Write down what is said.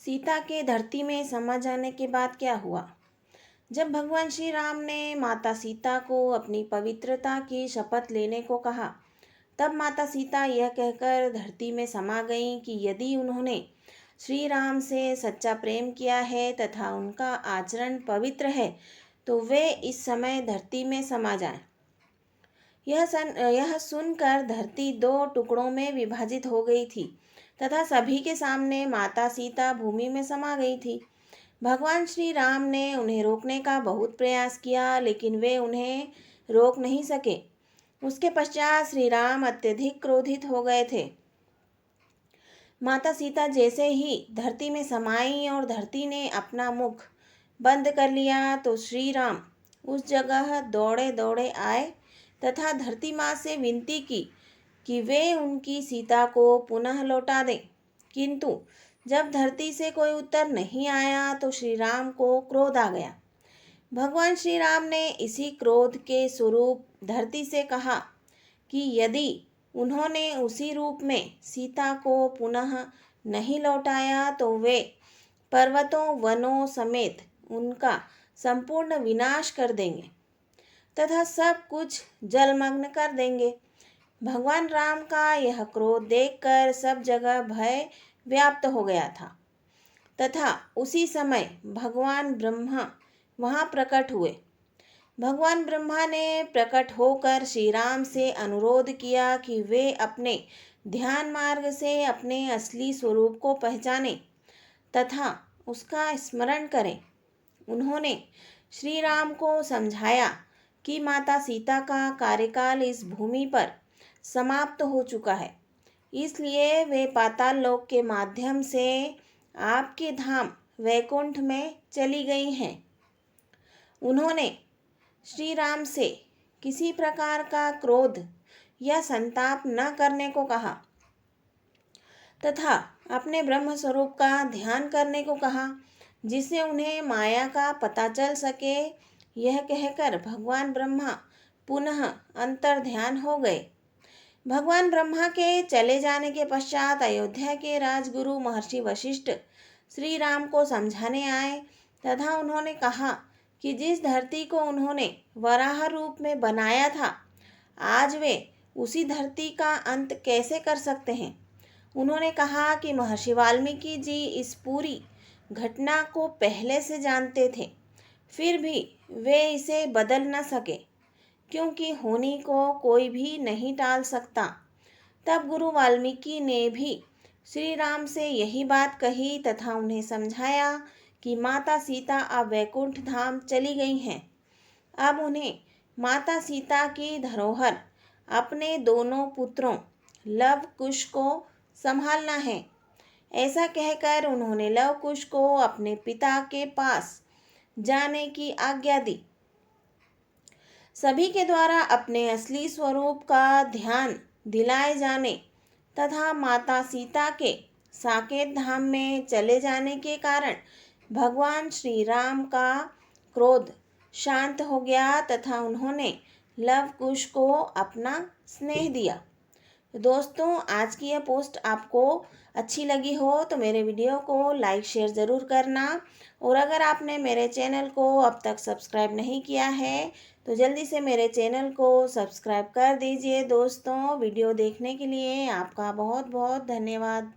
सीता के धरती में समा जाने के बाद क्या हुआ? जब भगवान श्री राम ने माता सीता को अपनी पवित्रता की शपथ लेने को कहा, तब माता सीता यह कहकर धरती में समा गईं कि यदि उन्होंने श्री राम से सच्चा प्रेम किया है तथा उनका आचरण पवित्र है, तो वे इस समय धरती में समा जाएं। यह सुनकर धरती दो टुकड़ों में विभाजित हो गई थी तथा सभी के सामने माता सीता भूमि में समा गई थी। भगवान श्री राम ने उन्हें रोकने का बहुत प्रयास किया, लेकिन वे उन्हें रोक नहीं सके। उसके पश्चात श्री राम अत्यधिक क्रोधित हो गए थे। माता सीता जैसे ही धरती में समाई और धरती ने अपना मुख बंद कर लिया, तो श्री राम उस जगह दौड़े दौड़े आए तथा धरती माँ से विनती की कि वे उनकी सीता को पुनः लौटा दें। किंतु जब धरती से कोई उत्तर नहीं आया तो श्री राम को क्रोध आ गया। भगवान श्री राम ने इसी क्रोध के स्वरूप धरती से कहा कि यदि उन्होंने उसी रूप में सीता को पुनः नहीं लौटाया तो वे पर्वतों वनों समेत उनका संपूर्ण विनाश कर देंगे तथा सब कुछ जलमग्न कर देंगे। भगवान राम का यह क्रोध देखकर सब जगह भय व्याप्त हो गया था तथा उसी समय भगवान ब्रह्मा वहाँ प्रकट हुए। भगवान ब्रह्मा ने प्रकट होकर श्री राम से अनुरोध किया कि वे अपने ध्यान मार्ग से अपने असली स्वरूप को पहचानें तथा उसका स्मरण करें। उन्होंने श्री राम को समझाया कि माता सीता का कार्यकाल इस भूमि पर समाप्त हो चुका है, इसलिए वे पाताल लोक के माध्यम से आपके धाम वैकुंठ में चली गई हैं। उन्होंने श्री राम से किसी प्रकार का क्रोध या संताप न करने को कहा तथा अपने ब्रह्म स्वरूप का ध्यान करने को कहा, जिससे उन्हें माया का पता चल सके। यह कहकर भगवान ब्रह्मा पुनः अंतर्ध्यान हो गए। भगवान ब्रह्मा के चले जाने के पश्चात अयोध्या के राजगुरु महर्षि वशिष्ठ श्री राम को समझाने आए तथा उन्होंने कहा कि जिस धरती को उन्होंने वराह रूप में बनाया था, आज वे उसी धरती का अंत कैसे कर सकते हैं। उन्होंने कहा कि महर्षि वाल्मीकि जी इस पूरी घटना को पहले से जानते थे, फिर भी वे इसे बदल न सके, क्योंकि होनी को कोई भी नहीं टाल सकता। तब गुरु वाल्मीकि ने भी श्री राम से यही बात कही तथा उन्हें समझाया कि माता सीता अब वैकुंठ धाम चली गई हैं। अब उन्हें माता सीता की धरोहर अपने दोनों पुत्रों लव कुश को संभालना है। ऐसा कहकर उन्होंने लव कुश को अपने पिता के पास जाने की आज्ञा दी। सभी के द्वारा अपने असली स्वरूप का ध्यान दिलाए जाने तथा माता सीता के साकेत धाम में चले जाने के कारण भगवान श्री राम का क्रोध शांत हो गया तथा उन्होंने लव कुश को अपना स्नेह दिया। तो दोस्तों, आज की यह पोस्ट आपको अच्छी लगी हो तो मेरे वीडियो को लाइक शेयर ज़रूर करना, और अगर आपने मेरे चैनल को अब तक सब्सक्राइब नहीं किया है तो जल्दी से मेरे चैनल को सब्सक्राइब कर दीजिए। दोस्तों, वीडियो देखने के लिए आपका बहुत बहुत धन्यवाद।